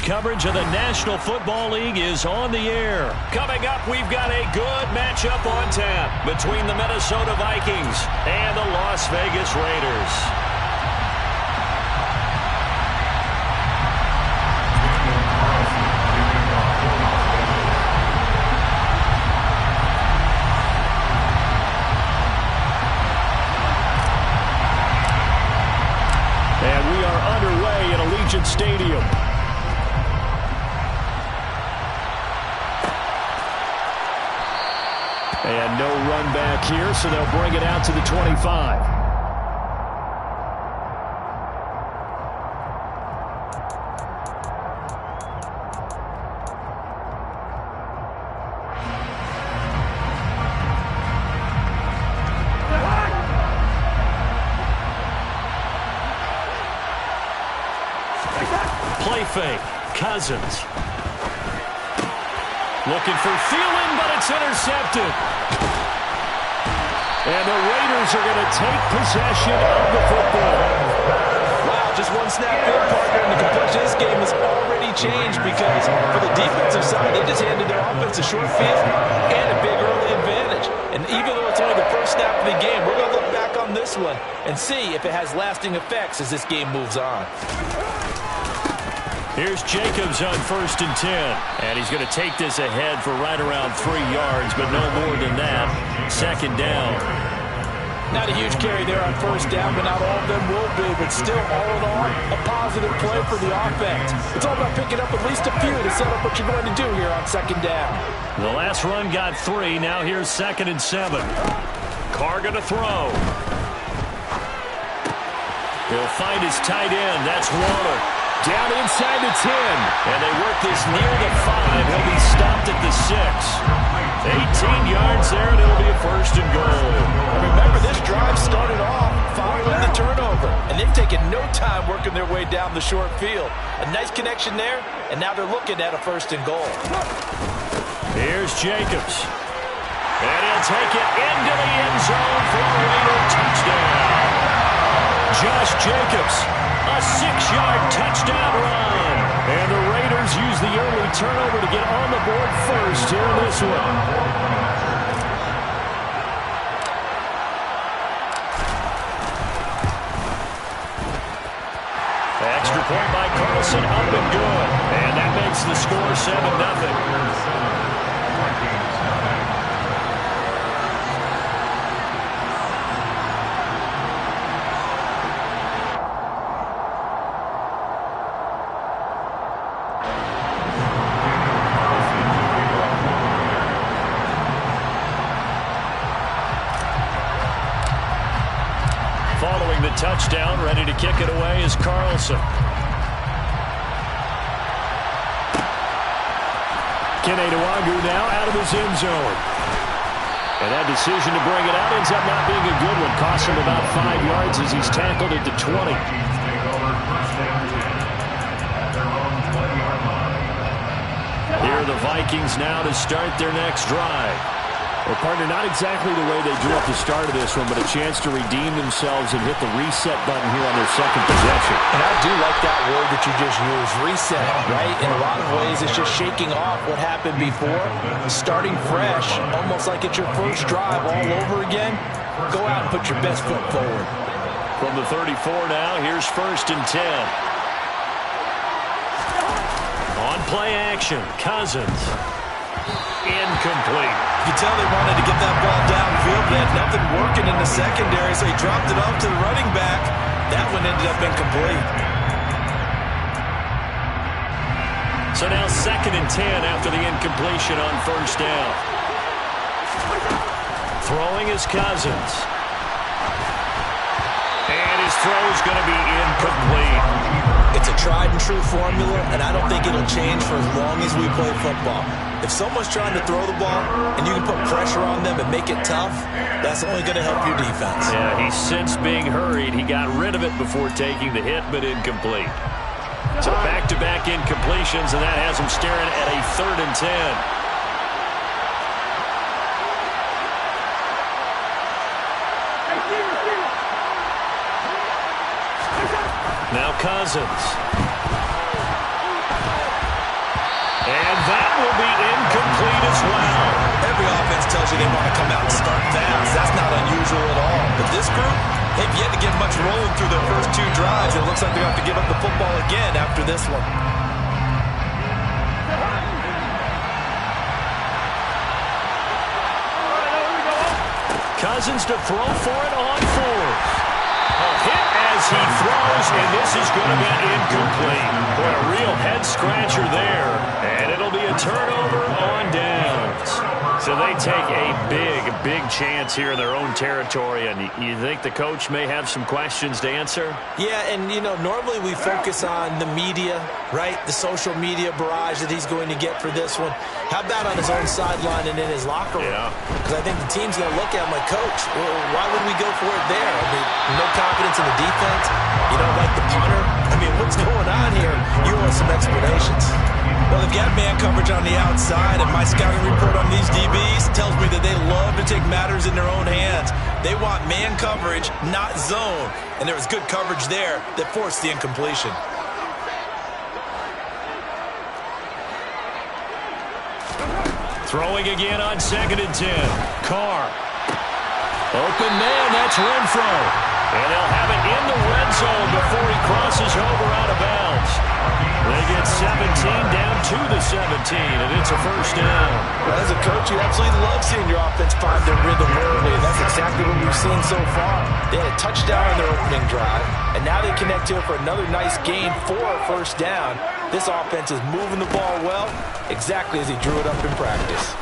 coverage of the National Football League is on the air. Coming up, we've got a good matchup on tap between the Minnesota Vikings and the Las Vegas Raiders. Stadium. And no run back here, so they'll bring it out to the 25. Play fake. Cousins. Looking for Thielen, but it's intercepted. And the Raiders are going to take possession of the football. Wow, just one snap in, partner, and the complexion of this game has already changed because for the defensive side, they just handed their offense a short field and a big early advantage. And even though it's only the first snap of the game, we're going to look back on this one and see if it has lasting effects as this game moves on. Here's Jacobs on 1st and 10. And he's going to take this ahead for right around 3 yards, but no more than that. 2nd down. Not a huge carry there on 1st down, but not all of them will be. But still, all in all, a positive play for the offense. It's all about picking up at least a few to set up what you're going to do here on 2nd down. The last run got 3. Now here's 2nd and 7. Carr going to throw. He'll find his tight end. That's Waller. Down inside the 10. And they work this near the 5. He'll be stopped at the 6. 18 yards there, and it'll be a 1st and goal. Remember, this drive started off following the turnover. And they've taken no time working their way down the short field. A nice connection there, and now they're looking at a 1st and goal. Here's Jacobs. And he'll take it into the end zone for a Raider touchdown. Josh Jacobs. A 6-yard touchdown run. And the Raiders use the early turnover to get on the board first here in this one. Extra point by Carlson, up and good. And that makes the score 7-0. Following the touchdown, ready to kick it away is Carlson. Kene Nwagu now out of his end zone. And that decision to bring it out ends up not being a good one. Costs him about 5 yards as he's tackled at the 20. Here are the Vikings now to start their next drive. Well, partner, not exactly the way they drew up the start of this one, but a chance to redeem themselves and hit the reset button here on their second possession. And I do like that word that you just used, reset, right? In a lot of ways, it's just shaking off what happened before, starting fresh, almost like it's your first drive all over again. Go out and put your best foot forward. From the 34 now, here's 1st and 10. On play action, Cousins. Incomplete. You can tell they wanted to get that ball downfield. They had nothing working in the secondary, so he dropped it off to the running back. That one ended up incomplete. So now 2nd and 10 after the incompletion on 1st down. Throwing is Cousins. And his throw is going to be incomplete. It's a tried-and-true formula, and I don't think it'll change for as long as we play football. If someone's trying to throw the ball and you can put pressure on them and make it tough, that's only going to help your defense. Yeah, he's since being hurried. He got rid of it before taking the hit, but incomplete. So back-to-back incompletions, and that has him staring at a 3rd and 10. Now Cousins. will be incomplete as well. Every offense tells you they want to come out and start fast. That's not unusual at all. But this group, they've yet to get much rolling through their first 2 drives. It looks like they're going to have to give up the football again after this one. Cousins to throw for it on 4th. A hit as he throws, and this is going to be incomplete. Boy, a real head-scratcher there, and it'll be a turnover on downs. So they take a big chance here in their own territory, and you think the coach may have some questions to answer? Yeah, and, you know, normally we focus on the media, right? The social media barrage that he's going to get for this one. How about on his own sideline and in his locker room? Yeah. Because I think the team's going to look at him like, Coach, well, why would we go for it there? I mean, no confidence in the defense? You don't like the punter? I mean, what's going on here? You owe us some explanations. Well, they've got man coverage on the outside, and my scouting report on these DBs tells me that they love to take matters in their own hands. They want man coverage, not zone. And there was good coverage there that forced the incompletion. Throwing again on 2nd and 10. Carr. Open man, that's Renfro. And they'll have it in the red zone before he crosses over out of bounds. They get 17 down to the 17, and it's a first down. Well, as a coach, you absolutely love seeing your offense find their rhythm early, and that's exactly what we've seen so far. They had a touchdown on their opening drive, and now they connect here for another nice gain for a first down. This offense is moving the ball well, exactly as he drew it up in practice.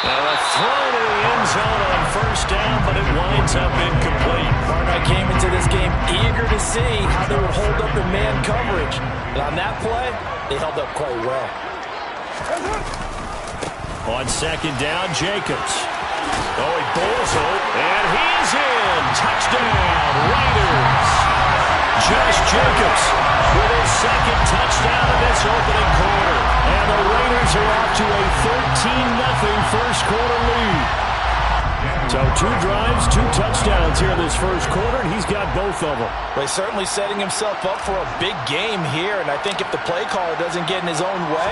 Now a throw to the end zone on first down, but it winds up incomplete. I came into this game eager to see how they would hold up in man coverage. And on that play, they held up quite well. On 2nd down, Jacobs. Oh, he bowls it, and he's in. Touchdown, Raiders. Josh Jacobs with his 2nd touchdown in this opening quarter. And the Raiders are off to a 13-0 first quarter lead. So 2 drives, 2 touchdowns here in this first quarter, and he's got both of them. Well, he's certainly setting himself up for a big game here, and I think if the play caller doesn't get in his own way,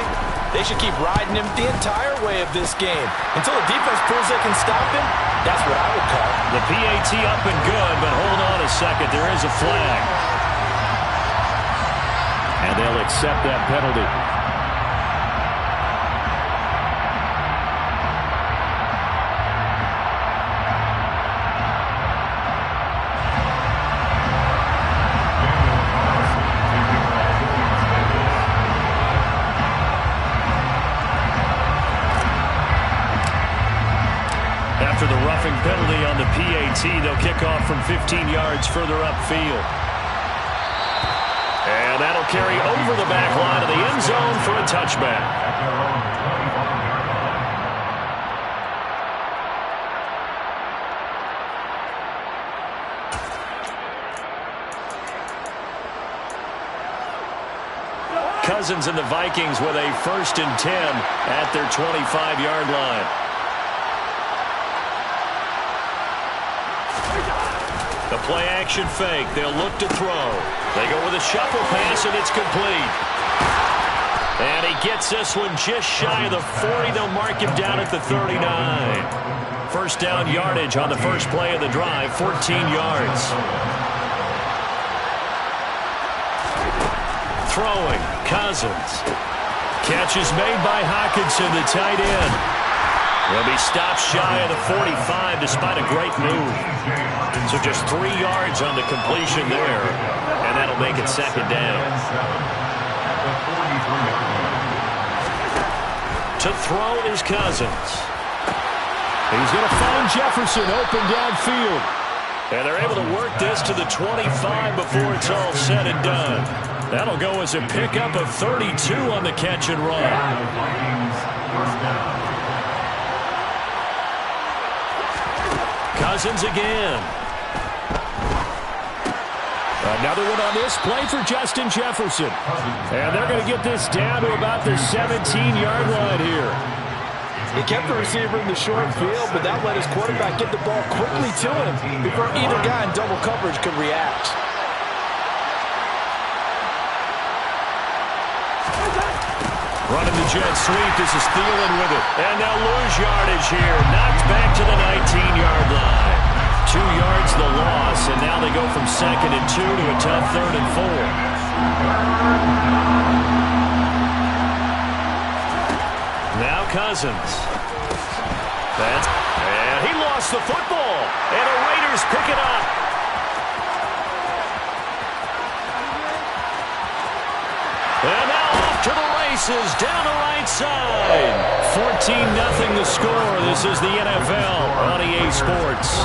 they should keep riding him the entire way of this game. Until the defense proves they can stop him, that's what I would call. The PAT up and good, but hold on a second. There is a flag. And they'll accept that penalty. After the roughing penalty on the PAT, they'll kick off from 15 yards further upfield. And that'll carry over the back line of the end zone for a touchback. Cousins and the Vikings with a 1st and 10 at their 25-yard line. The play-action fake. They'll look to throw. They go with a shuffle pass, and it's complete. And he gets this one just shy of the 40. They'll mark him down at the 39. First down yardage on the first play of the drive, 14 yards. Throwing, Cousins. Catch is made by Hockenson, the tight end. He'll be stopped shy of the 45 despite a great move. So just 3 yards on the completion there, and that'll make it 2nd down. To throw is Cousins. He's going to find Jefferson open downfield. And they're able to work this to the 25 before it's all said and done. That'll go as a pickup of 32 on the catch and run. Cousins again. Another one on this play for Justin Jefferson. And they're going to get this down to about the 17-yard line here. He kept the receiver in the short field, but that let his quarterback get the ball quickly to him before either guy in double coverage could react. Running the jet sweep. This is Thielen with it. And they'll lose yardage here. Knocked back to the 19-yard line. 2 yards the loss, and now they go from 2nd and 2 to a tough 3rd and 4. Now Cousins. And he lost the football. And the Raiders pick it up. And now off to the races down the right side. 14-0 the score. This is the NFL on EA Sports.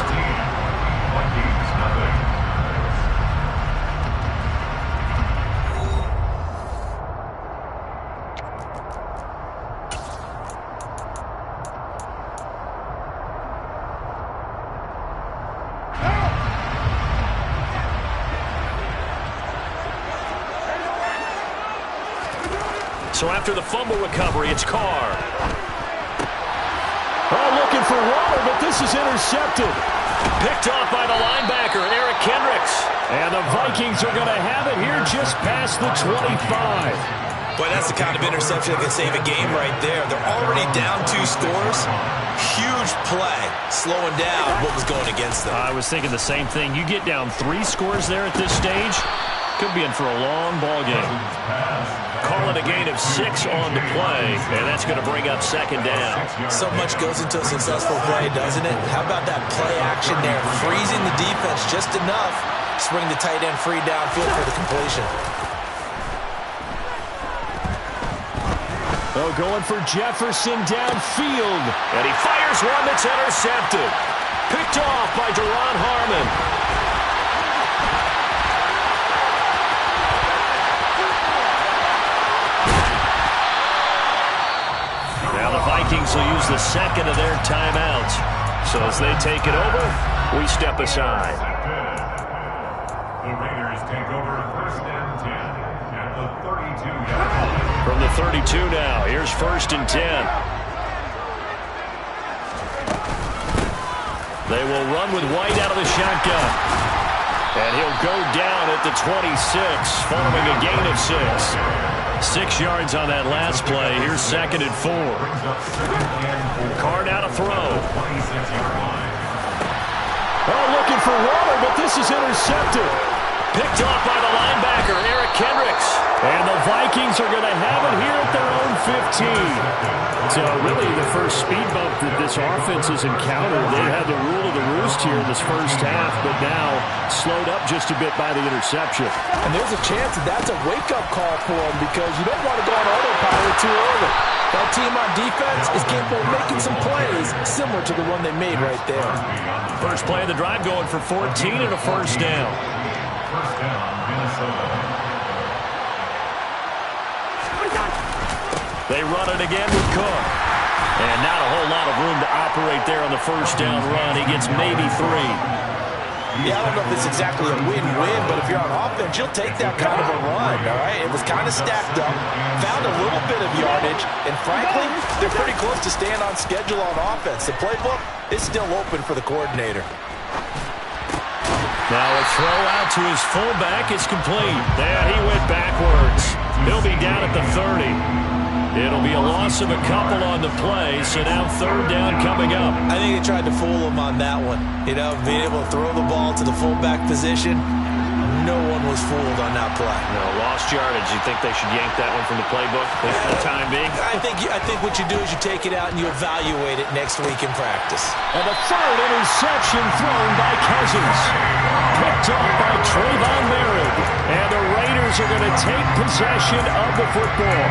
So after the fumble recovery, it's Carr. Oh, looking for water, but this is intercepted. Picked off by the linebacker, Eric Kendricks. And the Vikings are going to have it here just past the 25. Boy, that's the kind of interception that can save a game right there. They're already down 2 scores. Huge play, slowing down what was going against them. I was thinking the same thing. You get down 3 scores there at this stage, could be in for a long ball game. Call it a gain of 6 on the play, and that's going to bring up 2nd down. So much goes into a successful play, doesn't it? How about that play action there? Freezing the defense just enough to bring the tight end free downfield for the completion. Oh, going for Jefferson downfield. And he fires one that's intercepted. Picked off by Deron Harmon. Vikings will use the 2nd of their timeouts. So as they take it over, we step aside. The Raiders take over 1st and 10 at the 32-yard line. From the 32 now, here's 1st and 10. They will run with White out of the shotgun. And he'll go down at the 26, following a gain of 6. 6 yards on that last play. Here's 2nd and 4. Carr now to throw. Oh, looking for water, but this is intercepted. Picked off by the linebacker, Eric Kendricks. And the Vikings are going to have it here at their own 15. So really the first speed bump that this offense has encountered. They had the rule of the roost here in this first half, but now slowed up just a bit by the interception. And there's a chance that that's a wake-up call for them because you don't want to go on autopilot too early. That team on defense is capable of making some plays similar to the one they made right there. First play of the drive going for 14 and a 1st down. First down, Minnesota. They run it again with Cook. And not a whole lot of room to operate there on the 1st down run. He gets maybe 3. Yeah, I don't know if it's exactly a win-win, but if you're on offense, you'll take that kind of a run, all right? It was kind of stacked up, found a little bit of yardage, and frankly, they're pretty close to staying on schedule on offense. The playbook is still open for the coordinator. Now a throw out to his fullback is complete. Yeah, he went backwards. He'll be down at the 30. It'll be a loss of a couple on the play, so now 3rd down coming up. I think they tried to fool him on that one. You know, being able to throw the ball to the fullback position, no one was fooled on that play. No, lost yardage. You think they should yank that one from the playbook for the time being? I think what you do is you take it out and you evaluate it next week in practice. And the 3rd interception thrown by Cousins. Picked off by Trayvon Merritt. And the Raiders are going to take possession of the football.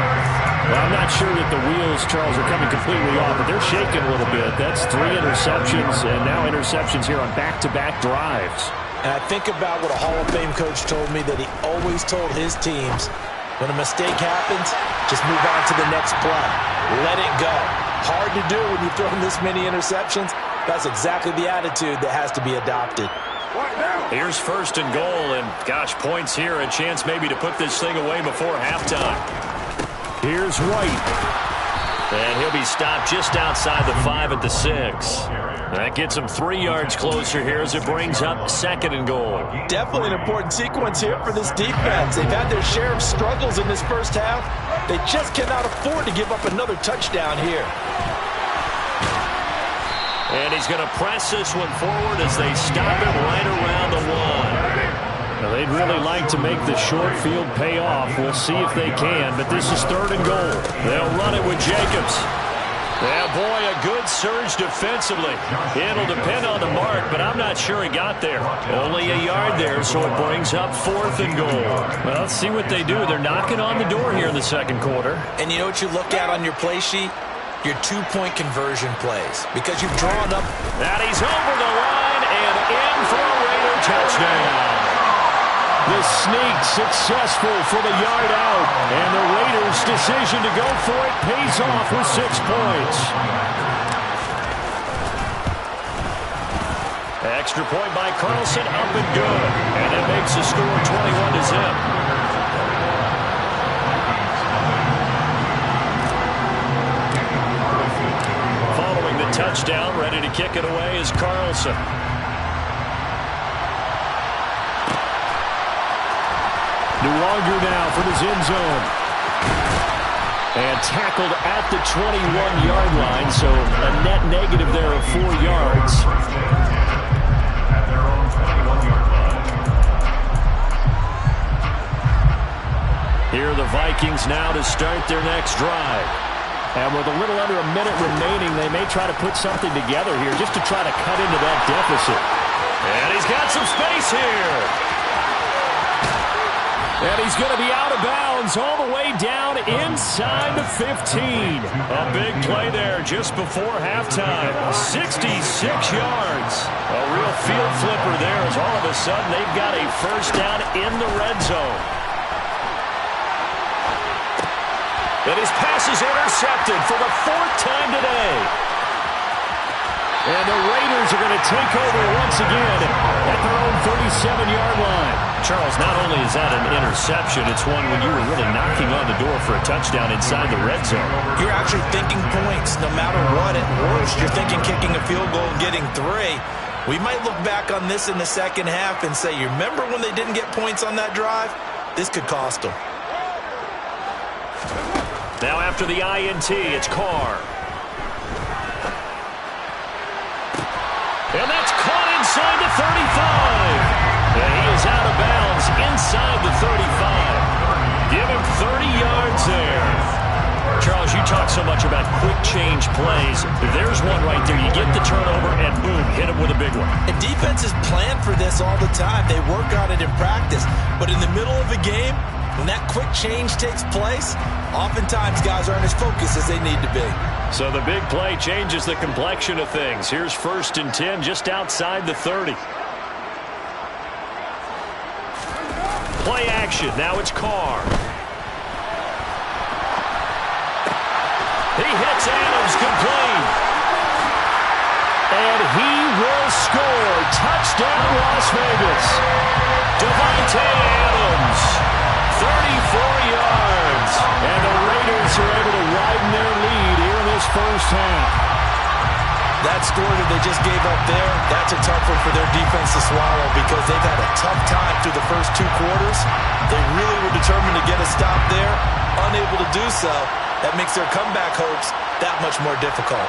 Well, I'm not sure that the wheels, Charles, are coming completely off, but they're shaking a little bit. That's 3 interceptions, and now interceptions here on back-to-back drives. And I think about what a Hall of Fame coach told me that he always told his teams, when a mistake happens, just move on to the next play. Let it go. Hard to do when you've thrown this many interceptions. That's exactly the attitude that has to be adopted. Here's 1st and goal, and gosh, points here, a chance maybe to put this thing away before halftime. Here's White. And he'll be stopped just outside the 5 at the 6. That gets him 3 yards closer here as it brings up 2nd and goal. Definitely an important sequence here for this defense. They've had their share of struggles in this first half. They just cannot afford to give up another touchdown here. And he's going to press this one forward as they stop him right around the 1. Now, they'd really like to make the short field pay off. We'll see if they can, but this is 3rd and goal. They'll run it with Jacobs. Yeah, boy, a good surge defensively. It'll depend on the mark, but I'm not sure he got there. Only a yard there, so it brings up 4th and goal. Well, let's see what they do. They're knocking on the door here in the 2nd quarter. And you know what you look at on your play sheet? Your 2-point conversion plays, because you've drawn up. That he's over the line and in for a Raider touchdown. The sneak successful for the yard out, and the Raiders' decision to go for it pays off with 6 points. Extra point by Carlson, up and good. And it makes the score 21-0. Following the touchdown, ready to kick it away is Carlson. Longer now from his end zone. And tackled at the 21-yard line, so a net negative there of 4 yards. At their own 21-yard line. Here are the Vikings now to start their next drive. And with a little under a minute remaining, they may try to put something together here just to try to cut into that deficit. And he's got some space here. And he's going to be out of bounds all the way down inside the 15. A big play there just before halftime. 66 yards. A real field flipper there as all of a sudden they've got a first down in the red zone. And his pass is intercepted for the 4th time today. And the Raiders are going to take over once again at their own 37-yard line. Charles, not only is that an interception, it's one when you were really knocking on the door for a touchdown inside the red zone. You're actually thinking points no matter what. At worst, you're thinking kicking a field goal and getting 3. We might look back on this in the second half and say, you remember when they didn't get points on that drive? This could cost them. Now after the INT, it's Carr. And that's caught inside the 35. And he is out of bounds inside the 35. Give him 30 yards there. Charles, you talk so much about quick change plays. There's one right there. You get the turnover and boom, hit him with a big one. And defenses plan for this all the time. They work on it in practice. But in the middle of a game, when that quick change takes place, oftentimes guys aren't as focused as they need to be. So the big play changes the complexion of things. Here's 1st and 10 just outside the 30. Play action. Now it's Carr. He hits Adams complete. And he will score. Touchdown, Las Vegas. Devontae Adams, 34 yards. And the Raiders are able to widen their lead here in this first half. That score that they just gave up there, that's a tough one for their defense to swallow because they've had a tough time through the first 2 quarters. They really were determined to get a stop there, unable to do so. That makes their comeback hopes that much more difficult.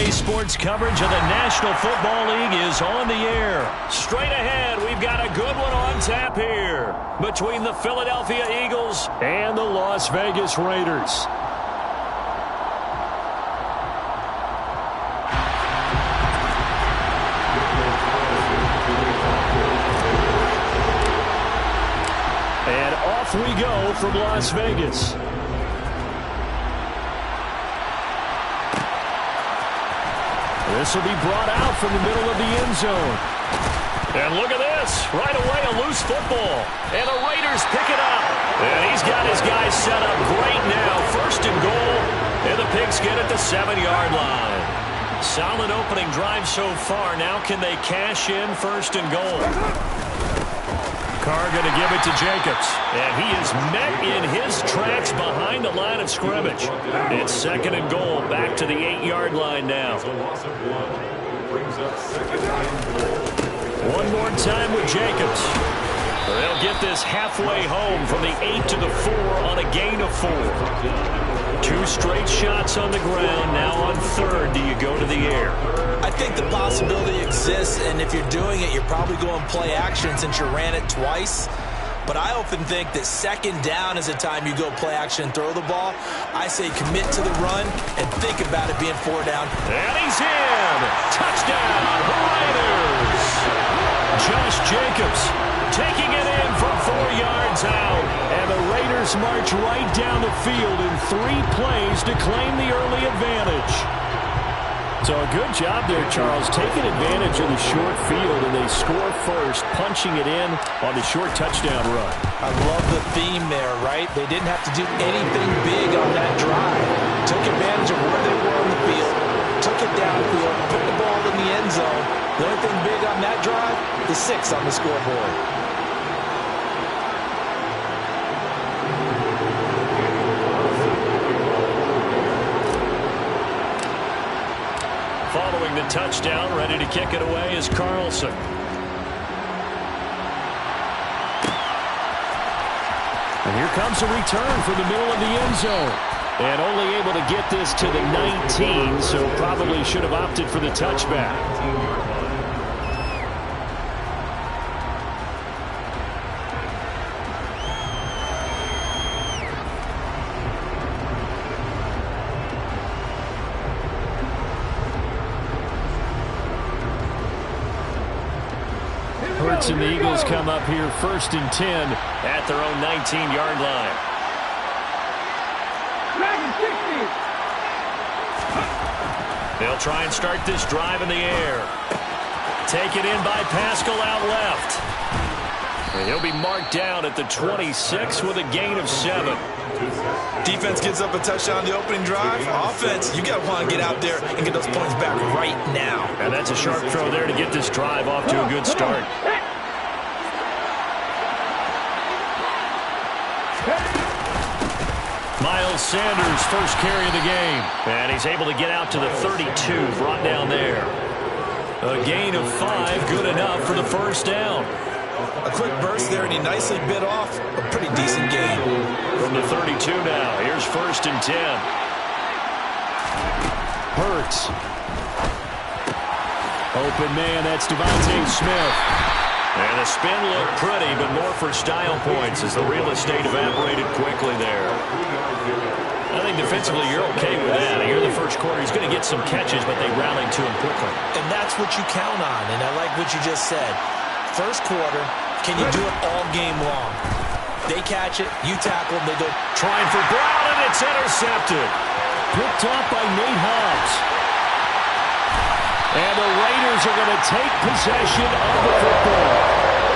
Today's sports coverage of the National Football League is on the air. Straight ahead, we've got a good one on tap here between the Philadelphia Eagles and the Las Vegas Raiders. And off we go from Las Vegas. This will be brought out from the middle of the end zone. And look at this. Right away, a loose football. And the Raiders pick it up. And he's got his guys set up great now. First and goal. And the Pigskin at the 7-yard line. Solid opening drive so far. Now can they cash in first and goal? Carr going to give it to Jacobs. And he is met in his tracks behind the line of scrimmage. It's second and goal. Back to the 8-yard line now. One more time with Jacobs. They'll get this halfway home from the 8 to the 4 on a gain of 4. 2 straight shots on the ground. Now on third, do you go to the air? I think the possibility exists, and if you're doing it, you're probably going play action since you ran it twice. But I often think that second down is the time you go play action and throw the ball. I say commit to the run and think about it being 4 down. And he's in! Touchdown, Raiders! Josh Jacobs taking it in from 4 yards out. And the Raiders march right down the field in 3 plays to claim the early advantage. So a good job there, Charles, taking advantage of the short field, and they score first, punching it in on the short touchdown run. I love the theme there, right? They didn't have to do anything big on that drive. Took advantage of where they were on the field, took it downfield, put the ball in the end zone. The only thing big on that drive is 6 on the scoreboard. Following the touchdown, ready to kick it away is Carlson. And here comes a return from the middle of the end zone. And only able to get this to the 19, so probably should have opted for the touchback. And the Eagles come up here first and 10 at their own 19-yard line. They'll try and start this drive in the air. Take it in by Pascal out left. And he'll be marked down at the 26 with a gain of 7. Defense gives up a touchdown on the opening drive. Offense, you got to want to get out there and get those points back right now. And that's a sharp throw there to get this drive off to a good start. Miles Sanders, first carry of the game. And he's able to get out to the 32, brought down there. A gain of 5, good enough for the first down. A quick burst there, and he nicely bit off a pretty decent gain. From the 32 now, here's first and 10. Hurts. Open man, that's Devontae Smith. And the spin looked pretty, but more for style points as the real estate evaporated quickly there. I think defensively you're okay with that. Here in the first quarter, he's going to get some catches, but they rallied to him quickly. And that's what you count on, and I like what you just said. First quarter, can you do it all game long? They catch it, you tackle them, they go. Trying for Brown, and it's intercepted. Picked off by Nate Hobbs. And the Raiders are going to take possession of the football.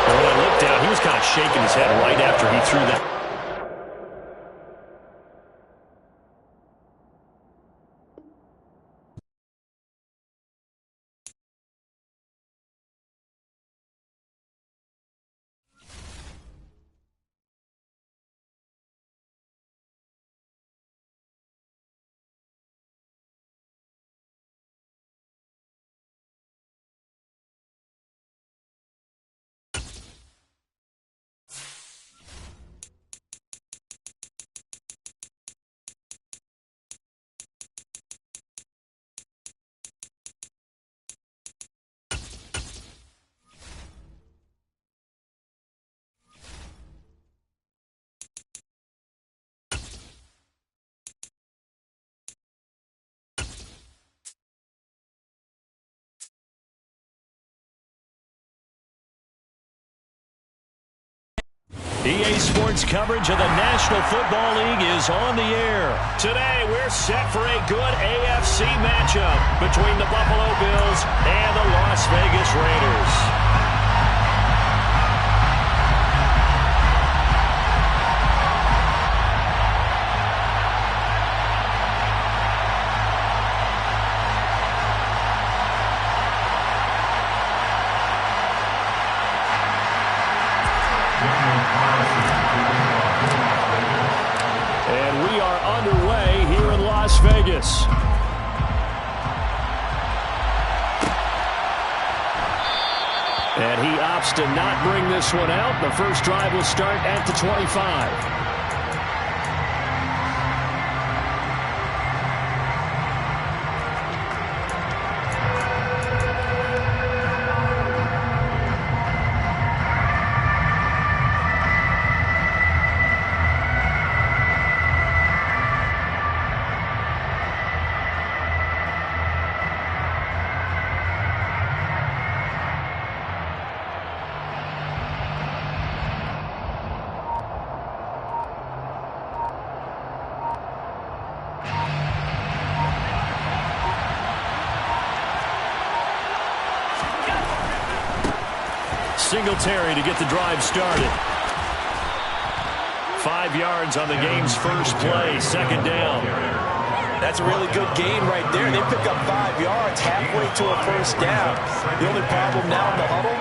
And when I looked down, he was kind of shaking his head right after he threw that. EA Sports coverage of the National Football League is on the air. Today, we're set for a good AFC matchup between the Buffalo Bills and the Las Vegas Raiders. Vegas. And he opts to not bring this one out. The first drive will start at the 25. Singletary to get the drive started. 5 yards on the game's first play, second down. That's a really good gain right there. They pick up 5 yards halfway to a first down. The only problem now in the huddle,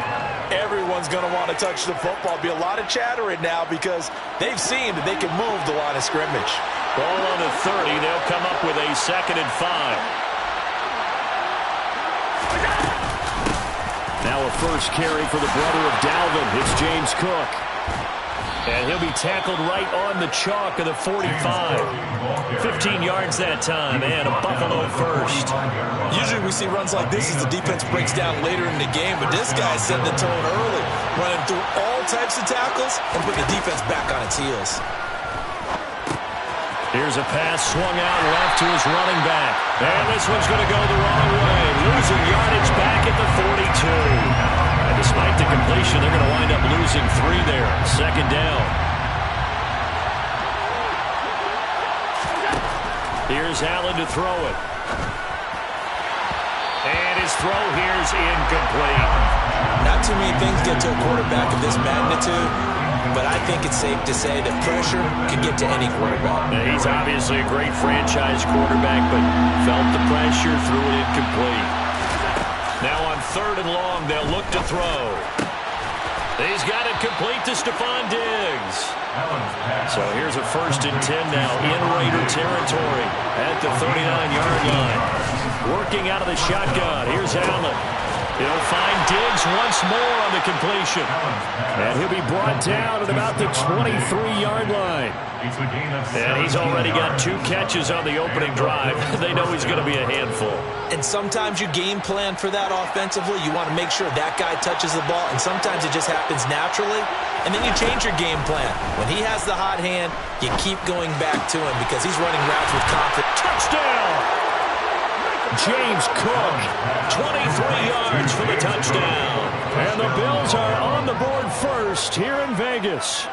everyone's going to want to touch the football. Be a lot of chatter right now because they've seen that they can move the line of scrimmage. Ball on the 30. They'll come up with a 2nd and 5. Now a first carry for the brother of Dalvin. It's James Cook. And he'll be tackled right on the chalk of the 45. 15 yards that time, and a Buffalo first. Usually we see runs like this as the defense breaks down later in the game, but this guy set the tone early, running through all types of tackles and put the defense back on its heels. Here's a pass swung out left to his running back. And this one's going to go the wrong way. Losing yardage back at the 42. And despite the completion, they're going to wind up losing 3 there. Second down. Here's Allen to throw it. And his throw here's incomplete. Not too many things get to a quarterback of this magnitude, but I think it's safe to say that pressure can get to any quarterback. Now, he's obviously a great franchise quarterback, but felt the pressure, threw it incomplete. Now on 3rd and long, they'll look to throw. He's got it complete to Stephon Diggs. So here's a 1st and 10 now in Raider territory at the 39-yard line. Working out of the shotgun. Here's Allen. He'll find Diggs once more on the completion. And he'll be brought down at about the 23-yard line. And he's already got 2 catches on the opening drive. They know he's going to be a handful. And sometimes you game plan for that offensively. You want to make sure that guy touches the ball, and sometimes it just happens naturally. And then you change your game plan. When he has the hot hand, you keep going back to him because he's running routes with confidence. Touchdown! James Cook, 23 yards for the touchdown. And the Bills are on the board first here in Vegas.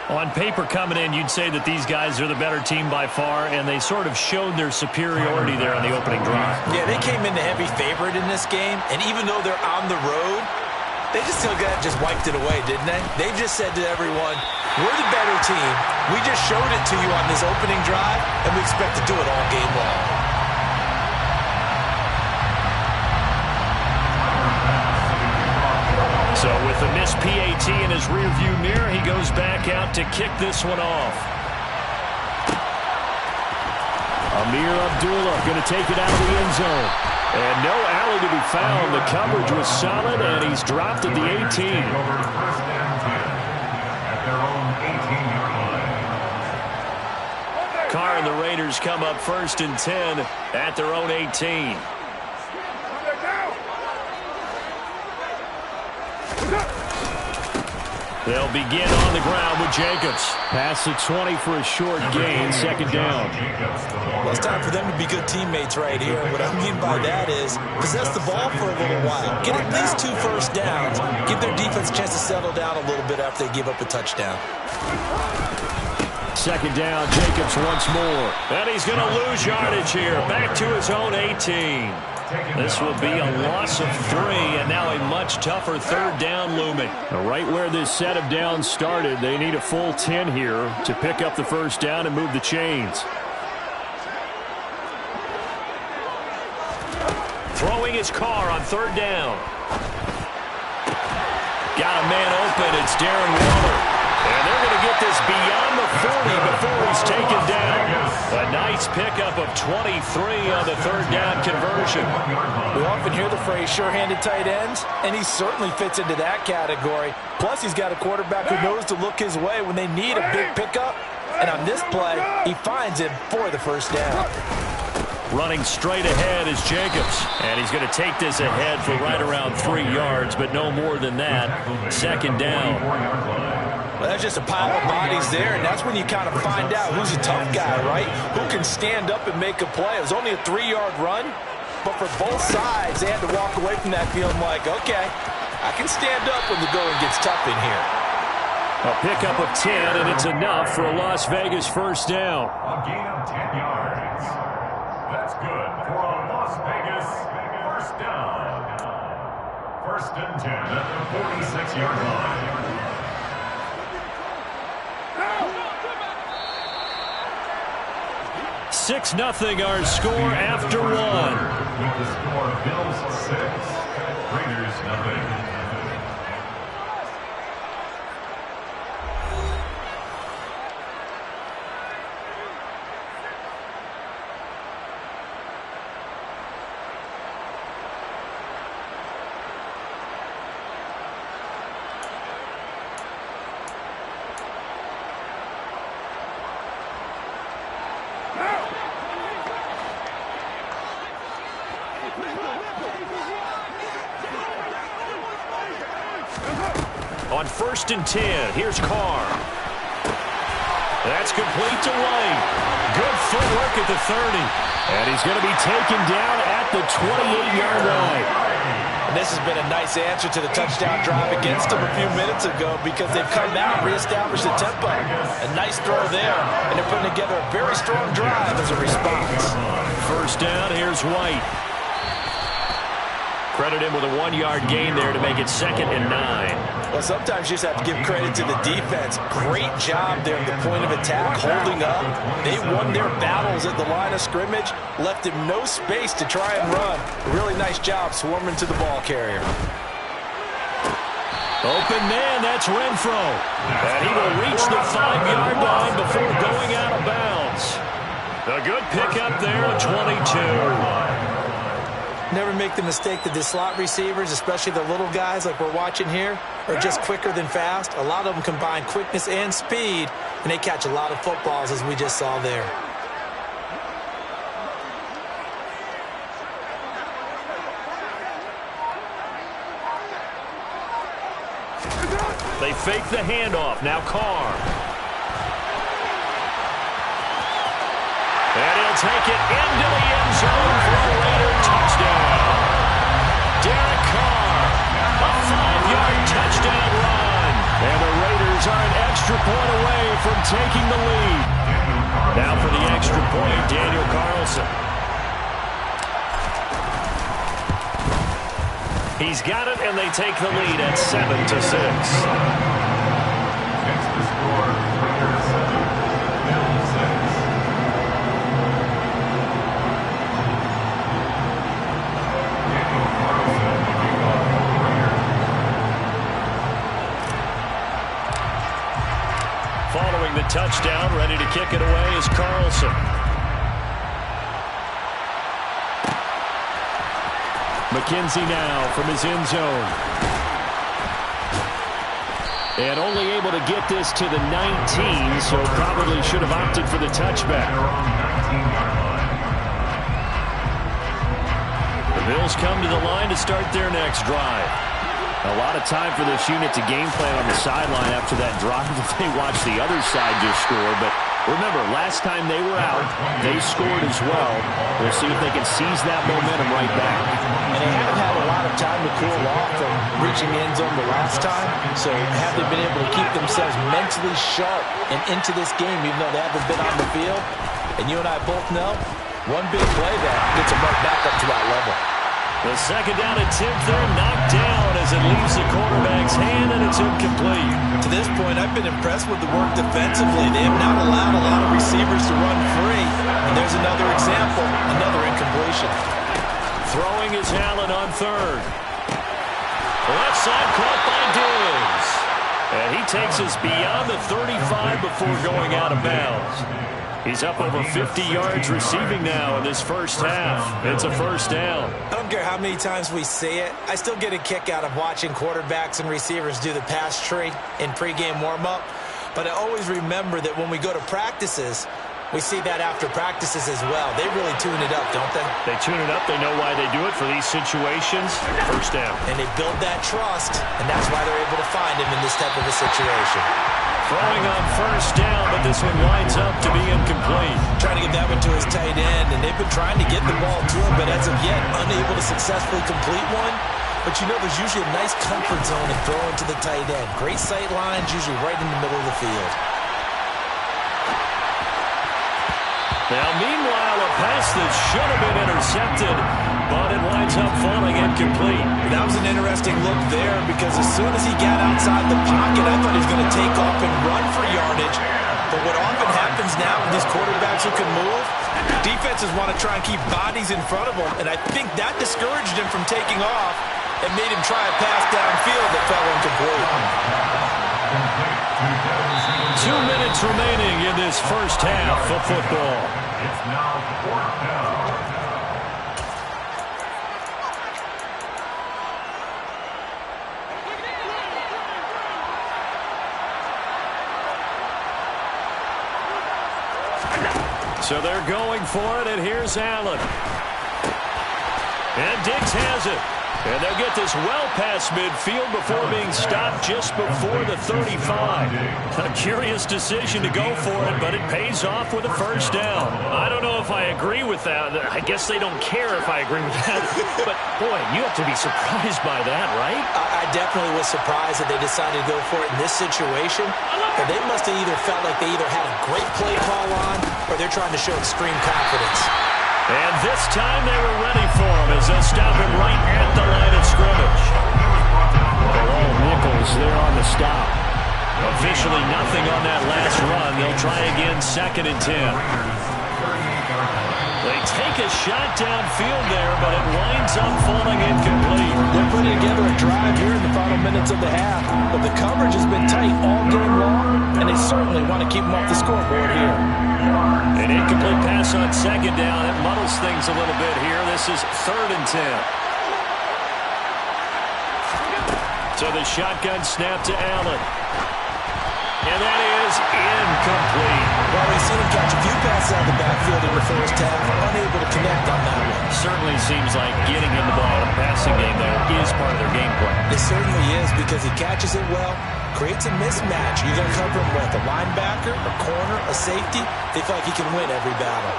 On paper coming in, you'd say that these guys are the better team by far, and they sort of showed their superiority there on the opening drive. Yeah, they came in the heavy favorite in this game, and even though they're on the road, they just just wiped it away, didn't they? They just said to everyone, we're the better team. We just showed it to you on this opening drive, and we expect to do it all game long. So with the missed PAT in his rearview mirror, he goes back out to kick this one off. Amir Abdullah going to take it out of the end zone. And no alley to be found. The coverage was solid, and he's dropped at the 18. Carr and the Raiders come up 1st and 10 at their own 18. They'll begin on the ground with Jacobs. Pass the 20 for a short gain, second down. Well, it's time for them to be good teammates right here. What I mean by that is possess the ball for a little while. Get at least 2 first downs. Give their defense a chance to settle down a little bit after they give up a touchdown. Second down, Jacobs once more. And he's going to lose yardage here. Back to his own 18. This will be a loss of 3, and now a much tougher third down looming. Right where this set of downs started, they need a full 10 here to pick up the first down and move the chains. Throwing his car on third down. Got a man open. It's Darren Waller. And they're going to get this beyond the 40 before he's taken down. A nice pickup of 23 on the third down conversion. We often hear the phrase sure-handed tight ends, and he certainly fits into that category. Plus, he's got a quarterback who knows to look his way when they need a big pickup. And on this play, he finds him for the first down. Running straight ahead is Jacobs. And he's going to take this ahead for right around 3 yards, but no more than that. Second down. Well, that's just a pile of bodies there, and that's when you kind of find out who's a tough guy, right? Who can stand up and make a play. It was only a 3-yard run, but for both sides, they had to walk away from that feeling like, okay, I can stand up when the going gets tough in here. A pickup of 10, and it's enough for a Las Vegas first down. A gain of 10 yards. That's good for a Las Vegas first down. First and 10 at the 46-yard line. 6-0 our score after 1. With the score, Bills 6, Raiders 0. On first and 10, here's Carr. That's complete to White. Good footwork at the 30. And he's going to be taken down at the 28-yard line. And this has been a nice answer to the touchdown drive against them a few minutes ago because they've come out and reestablished the tempo. A nice throw there, and they're putting together a very strong drive as a response. First down, here's White. Credit him with a 1-yard gain there to make it 2nd and 9. Well, sometimes you just have to give credit to the defense. Great job there at the point of attack, holding up. They won their battles at the line of scrimmage, left him no space to try and run. A really nice job swarming to the ball carrier. Open man, that's Renfro. And he will reach the 5-yard line before going out of bounds. A good pickup there at 22. Never make the mistake that the slot receivers, especially the little guys like we're watching here, are just quicker than fast. A lot of them combine quickness and speed, and they catch a lot of footballs, as we just saw there. They fake the handoff. Now Carr. And he'll take it into the end zone for a Raider touchdown. Derek Carr, a 5-yard touchdown run. And the Raiders are an extra point away from taking the lead. Now for the extra point, Daniel Carlson. He's got it, and they take the lead at 7-6. Next to score, Raiders 7, Bills 6. Following the touchdown, ready to kick it away is Carlson. McKenzie now from his end zone. And only able to get this to the 19, so probably should have opted for the touchback. The Bills come to the line to start their next drive. A lot of time for this unit to game plan on the sideline after that drive that they watched the other side just score. But remember, last time they were out, they scored as well. We'll see if they can seize that momentum right back. And they haven't had a lot of time to cool off from reaching the end zone the last time. So have they been able to keep themselves mentally sharp and into this game, even though they haven't been on the field? And you and I both know, one big play that gets them right back up to that level. The second down attempt there knocked down as it leaves the quarterback's hand, and it's incomplete. To this point, I've been impressed with the work defensively. They have not allowed a lot of receivers to run free. And there's another example, another incompletion. Throwing is Allen on third. Left side caught by Diggs. And he takes us beyond the 35 before going out of bounds. He's up over 50 yards receiving now in this first half. It's a first down. I don't care how many times we see it. I still get a kick out of watching quarterbacks and receivers do the pass tree in pregame warm-up. But I always remember that when we go to practices, we see that after practices as well. They really tune it up, don't they? They tune it up. They know why they do it for these situations. First down. And they build that trust, and that's why they're able to find him in this type of a situation. Throwing on first down, but this one winds up to be incomplete. Trying to get that one to his tight end, and they've been trying to get the ball to him, but as of yet, unable to successfully complete one. But you know, there's usually a nice comfort zone in throwing to the tight end. Great sight lines, usually right in the middle of the field. Now, meanwhile, a pass that should have been intercepted, but it winds up falling incomplete. That was an interesting look there because as soon as he got outside the pocket, I thought he was going to take off and run for yardage. But what often happens now with these quarterbacks who can move, defenses want to try and keep bodies in front of them, and I think that discouraged him from taking off and made him try a pass downfield that fell incomplete. 2 minutes remaining in this first half of football. It's now fourth down. So they're going for it, and here's Allen. And Diggs has it. And they'll get this well past midfield before being stopped just before the 35. A curious decision to go for it, but it pays off with a first down. I don't know if I agree with that. I guess they don't care if I agree with that. But, boy, you have to be surprised by that, right? I definitely was surprised that they decided to go for it in this situation. But they must have either felt like they either had a great play call on or they're trying to show extreme confidence. And this time they were ready for him as they'll stop him right at the line of scrimmage. Oh, Nichols there on the stop. Officially nothing on that last run. They'll try again, 2nd and 10. They take a shot downfield there, but it winds up falling incomplete. They're putting together a drive here in the final minutes of the half, but the coverage has been tight all game long, and they certainly want to keep them off the scoreboard here. An incomplete pass on 2nd down. It muddles things a little bit here. This is 3rd and 10. So the shotgun snap to Allen. And that is incomplete. Well, we've seen him catch a few passes out of the backfield in the first half, unable to connect on that one. Certainly seems like getting him the ball in a passing game, though, is part of their game plan. It certainly is because he catches it well, creates a mismatch. You're going to cover him with a linebacker, a corner, a safety. They feel like he can win every battle.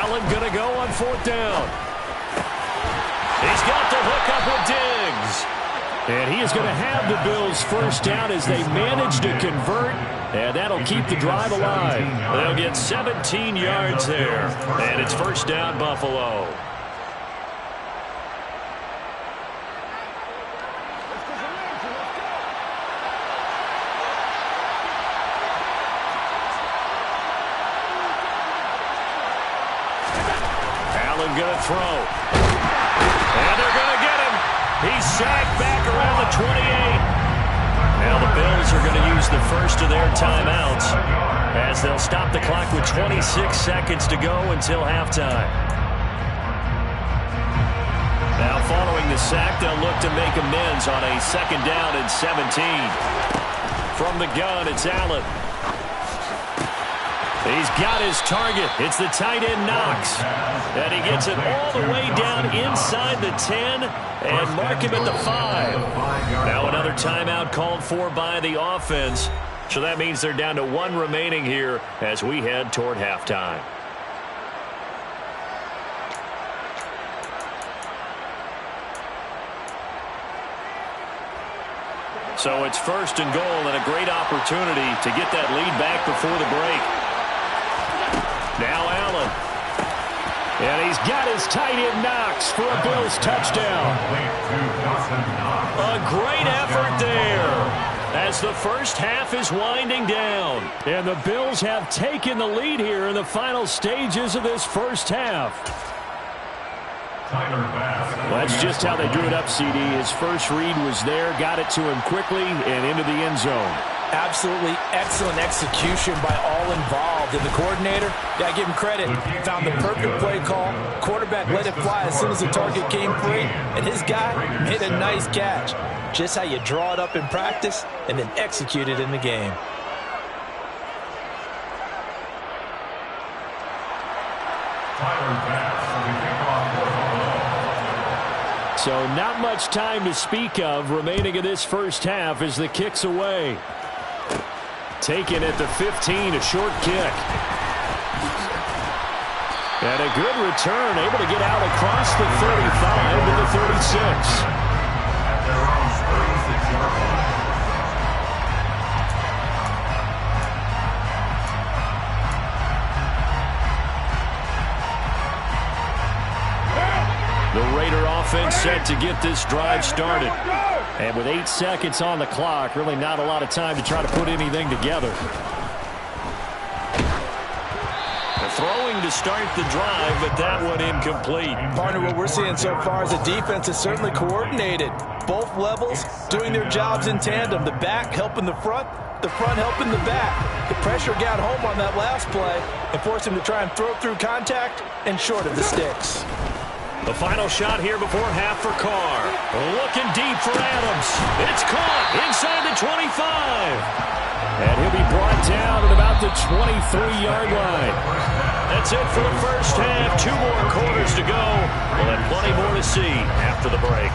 Allen going to go on 4th down. He's got the hook up with Diggs. And he is going to have the Bills first down as they manage to convert. And that'll keep the drive alive. They'll get 17 yards there. And it's first down, Buffalo. Allen going to throw. And they're going to get him. He's sacked back around the 28. Now the Bills are going to use the first of their timeouts as they'll stop the clock with 26 seconds to go until halftime. Now following the sack, they'll look to make amends on a 2nd down and 17. From the gun, it's Allen. He's got his target. It's the tight end Knox. And he gets it all the way down inside the 10 and mark him at the 5. Now another timeout called for by the offense. So that means they're down to 1 remaining here as we head toward halftime. So it's 1st and goal and a great opportunity to get that lead back before the break. Now Allen. And he's got his tight end Knox for a Bills touchdown. A great effort there as the first half is winding down. And the Bills have taken the lead here in the final stages of this first half. That's just how they drew it up, CD. His first read was there, got it to him quickly, and into the end zone. Absolutely excellent execution by all involved. And the coordinator, got to give him credit, found the perfect play call. Quarterback let it fly as soon as the target came free, and his guy made a nice catch. Just how you draw it up in practice and then execute it in the game. So not much time to speak of remaining in this first half as the kick's away. Taken at the 15, a short kick. And a good return, able to get out across the 35 to the 36. At their own 36-yard line. The Raider offense set to get this drive started. And with 8 seconds on the clock, really not a lot of time to try to put anything together. Throwing to start the drive, but that one incomplete. Partner, what we're seeing so far is the defense is certainly coordinated. Both levels doing their jobs in tandem. The back helping the front helping the back. The pressure got home on that last play and forced him to try and throw through contact and short of the sticks. The final shot here before half for Carr. Looking deep for Adams. It's caught inside the 25. And he'll be brought down at about the 23-yard line. That's it for the first half. 2 more quarters to go. We'll have plenty more to see after the break.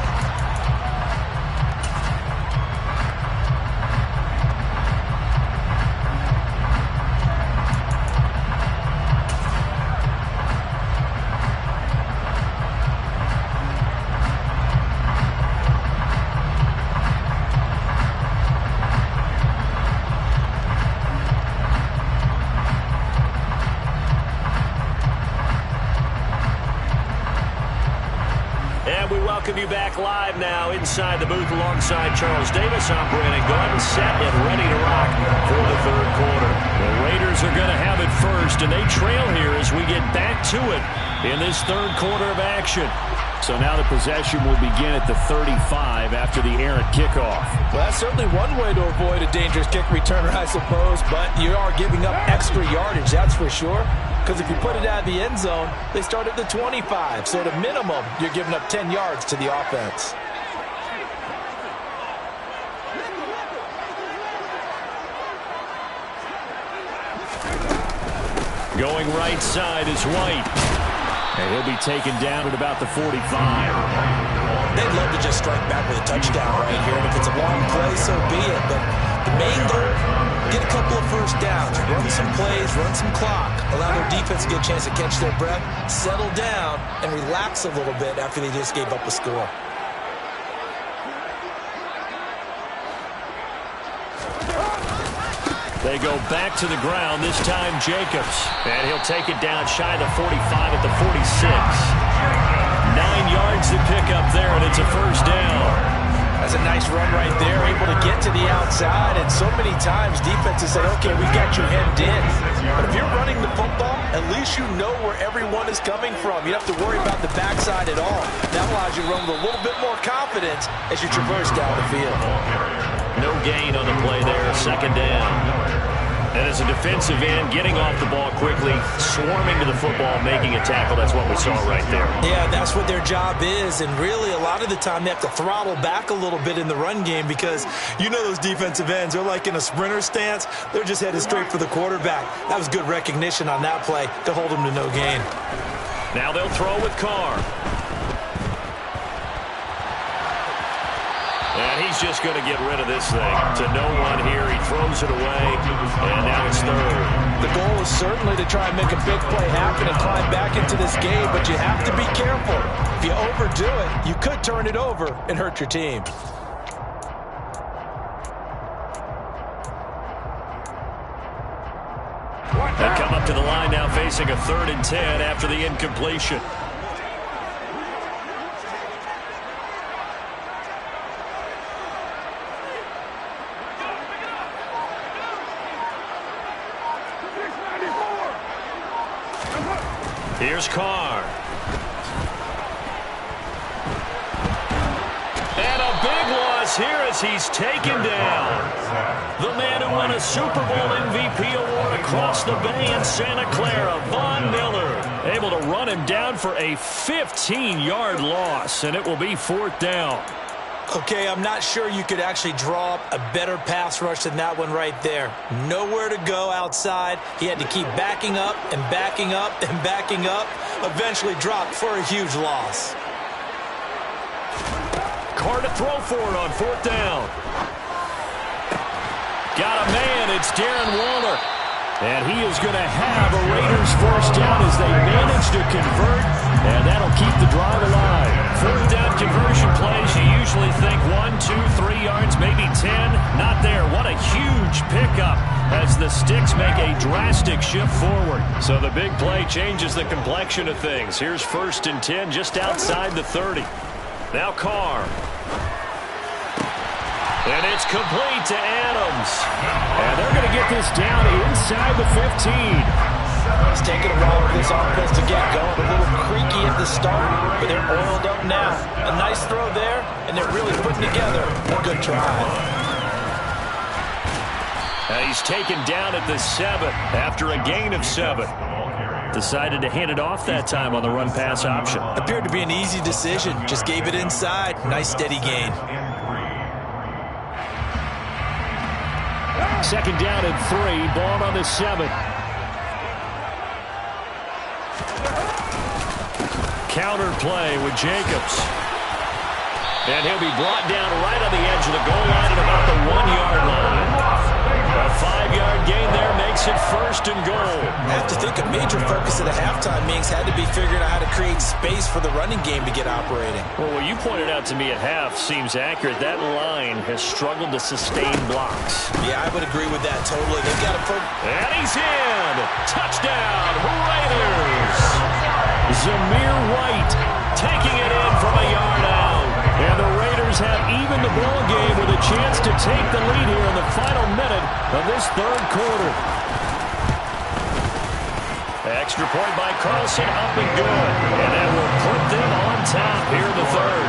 Welcome you back live now inside the booth alongside Charles Davis. I'm Brandon Gaudin, set and ready to rock for the third quarter. The Raiders are going to have it first, and they trail here as we get back to it in this third quarter of action. So now the possession will begin at the 35 after the errant kickoff. Well, that's certainly one way to avoid a dangerous kick returner, I suppose, but you are giving up extra yardage, that's for sure. Because if you put it out of the end zone, they start at the 25. So at a minimum, you're giving up 10 yards to the offense. Going right side is White. And he'll be taken down at about the 45. They'd love to just strike back with a touchdown right here. And if it's a long play, so be it. But the main goal, get a couple of first downs, run some plays, run some clock, allow their defense to get a chance to catch their breath, settle down, and relax a little bit after they just gave up a score. They go back to the ground, this time Jacobs. And he'll take it down shy of the 45 at the 46. 9 yards to pick up there, and it's a first down. That's a nice run right there, able to get to the outside. And so many times defenses say, okay, we got you hemmed in. But if you're running the football, at least you know where everyone is coming from. You don't have to worry about the backside at all. That allows you to run with a little bit more confidence as you traverse down the field. No gain on the play there, second down. And as a defensive end, getting off the ball quickly, swarming to the football, making a tackle, that's what we saw right there. Yeah, that's what their job is. And really, a lot of the time, they have to throttle back a little bit in the run game because you know those defensive ends, they're like in a sprinter stance. They're just headed straight for the quarterback. That was good recognition on that play to hold them to no gain. Now they'll throw with Carr. And he's just going to get rid of this thing. To no one here. He throws it away. And now it's third. The goal is certainly to try and make a big play happen and climb back into this game, but you have to be careful. If you overdo it, you could turn it over and hurt your team. They come up to the line now facing a 3rd and 10 after the incompletion. Here's Carr. And a big loss here as he's taken down. The man who won a Super Bowl MVP award across the bay in Santa Clara, Von Miller, able to run him down for a 15-yard loss, and it will be 4th down. Okay, I'm not sure you could actually draw up a better pass rush than that one right there. Nowhere to go outside. He had to keep backing up and backing up and backing up. Eventually dropped for a huge loss. Carr to throw for it on 4th down. Got a man. It's Darren Waller. And he is going to have a Raiders 1st down as they manage to convert. And that'll keep the drive alive. 4th down conversion plays, you usually think 1, 2, 3 yards, maybe 10. Not there. What a huge pickup as the Sticks make a drastic shift forward. So the big play changes the complexion of things. Here's 1st and 10 just outside the 30. Now Carr. And it's complete to Adams. And they're going to get this down inside the 15. It's taken a while for this offense to get going. A little creaky at the start, but they're oiled up now. A nice throw there, and they're really putting together a good drive. And he's taken down at the 7 after a gain of 7. Decided to hand it off that time on the run-pass option. Appeared to be an easy decision. Just gave it inside. Nice steady gain. 2nd down and 3. Ball on the 7. Counter play with Jacobs. And he'll be brought down right on the edge of the goal line at about the 1-yard line. A 5-yard gain there makes it 1st and goal. I have to think a major focus at the halftime meetings had to be figuring out how to create space for the running game to get operating. Well, what you pointed out to me at half seems accurate. That line has struggled to sustain blocks. Yeah, I would agree with that totally. They've got to focus. And he's in. Touchdown, Raiders. Zamir White taking it in from a yard out. And the Raiders have even the ball game with a chance to take the lead here in the final minute of this 3rd quarter. Extra point by Carlson, up and good. And that will put them on top here in the 3rd.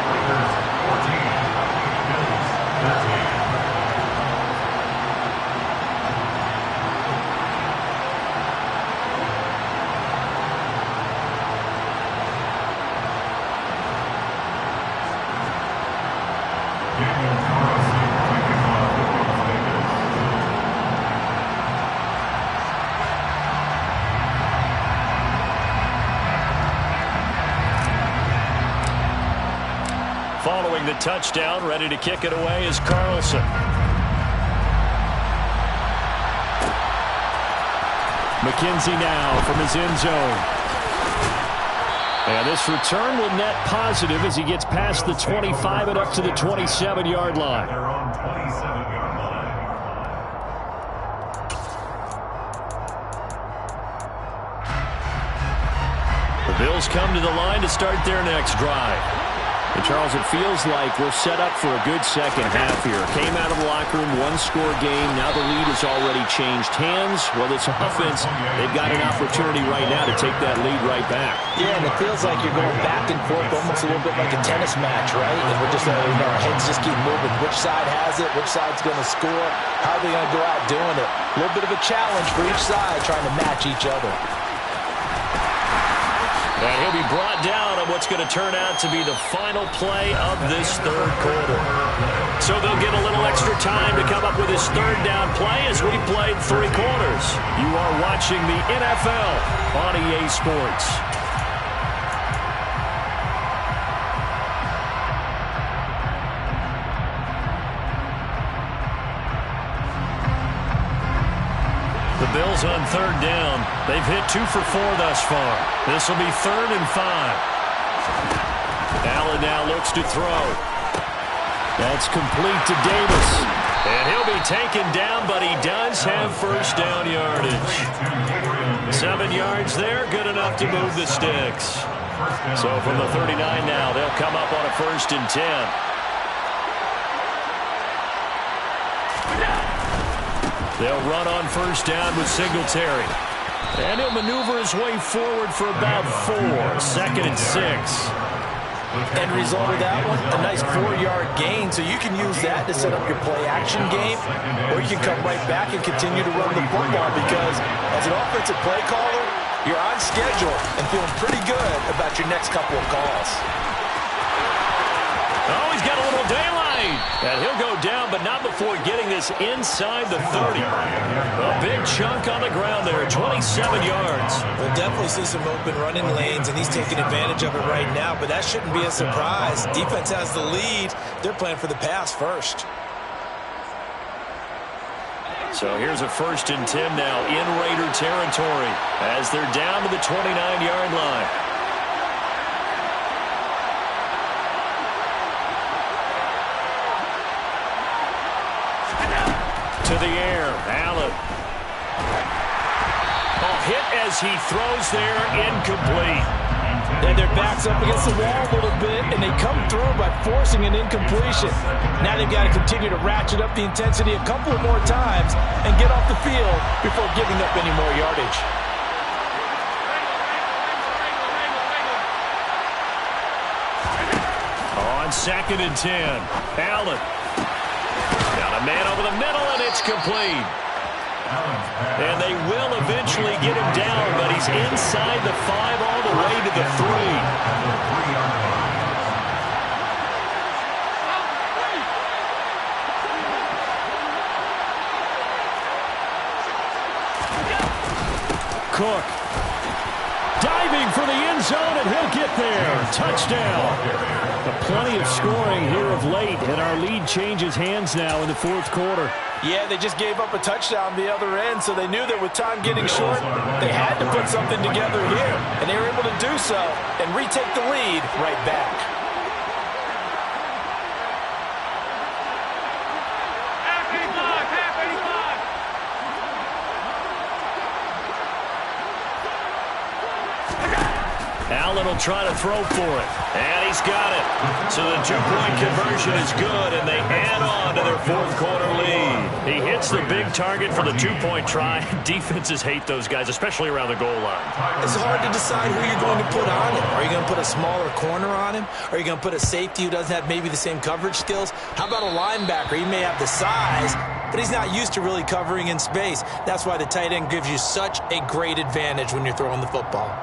Following the touchdown, ready to kick it away is Carlson. McKenzie now from his end zone. And this return will net positive as he gets past the 25 and up to the 27-yard line. The Bills come to the line to start their next drive. And Charles, it feels like we're set up for a good second half here. Came out of the locker room, one-score game. Now the lead has already changed hands. Well, it's offense. They've got an opportunity right now to take that lead right back. Yeah, and it feels like you're going back and forth almost a little bit like a tennis match, right? And we're just, our heads just keep moving. Which side has it? Which side's going to score? How are they going to go out doing it? A little bit of a challenge for each side trying to match each other. And he'll be brought down on what's going to turn out to be the final play of this third quarter. So they'll get a little extra time to come up with his third down play as we played 3 quarters. You are watching the NFL on EA Sports. The Bills on third down. They've hit 2 for 4 thus far. This will be 3rd and 5. Allen now looks to throw. That's complete to Davis. And he'll be taken down, but he does have first down yardage. 7 yards there, good enough to move the sticks. So from the 39 now, they'll come up on a 1st and 10. They'll run on first down with Singletary. And he'll maneuver his way forward for about 4. 2nd and 6. End result of that one, a nice 4-yard gain. So you can use that to set up your play-action game, or you can come right back and continue to run the football because as an offensive play caller, you're on schedule and feeling pretty good about your next couple of calls. Oh, he's got a little daylight. And he'll go down, but not before getting this inside the 30. A big chunk on the ground there, 27 yards. We'll definitely see some open running lanes, and he's taking advantage of it right now, but that shouldn't be a surprise. Defense has the lead. They're playing for the pass first. So here's a 1st and 10 now in Raider territory as they're down to the 29-yard line. To the air, Allen. Hit as he throws there, incomplete. And their backs up against the wall a little bit, and they come through by forcing an incompletion. Now they've got to continue to ratchet up the intensity a couple of more times and get off the field before giving up any more yardage. On 2nd and 10, Allen. Got a man over the middle, and it's complete. And they will eventually get him down, but he's inside the 5 all the way to the 3. Cook. Diving for the end zone, and he'll get there. Touchdown. Plenty of scoring here of late, and our lead changes hands now in the 4th quarter. Yeah, they just gave up a touchdown the other end, so they knew that with time getting short, they had to put something together here, and they were able to do so and retake the lead right back. Allen will try to throw for it, and he's got it. So the 2-point conversion is good, and they add on to their 4th quarter lead. He hits the big target for the 2-point try. Defenses hate those guys, especially around the goal line. It's hard to decide who you're going to put on him. Are you going to put a smaller corner on him? Are you going to put a safety who doesn't have maybe the same coverage skills? How about a linebacker? He may have the size, but he's not used to really covering in space. That's why the tight end gives you such a great advantage when you're throwing the football.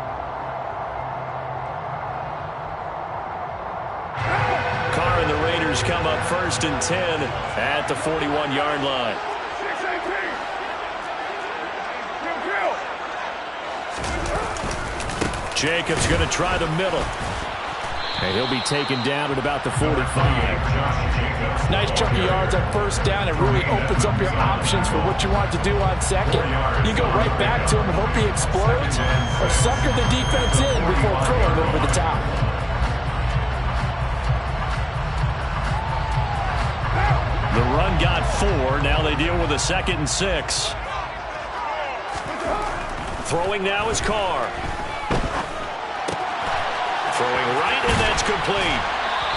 And the Raiders come up 1st and 10 at the 41-yard line. Jacobs going to try the middle. And he'll be taken down at about the 45. Nice chunk of yards on first down. It really opens up your options for what you want to do on second. You go right back to him and hope he explodes, or sucker the defense in before throwing over the top. The run got 4. Now they deal with a 2nd and 6. Throwing now is Carr. Throwing right, and that's complete.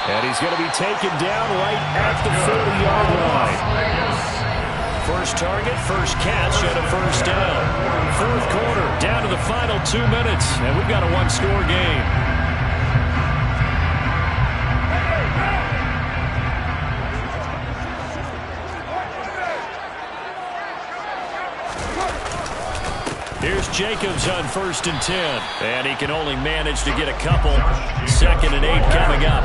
And he's going to be taken down right at the 40-yard line. First target, first catch, and a first down. Fourth quarter, down to the final 2 minutes, and we've got a one-score game. Here's Jacobs on 1st and 10. And he can only manage to get a couple. 2nd and 8 coming up.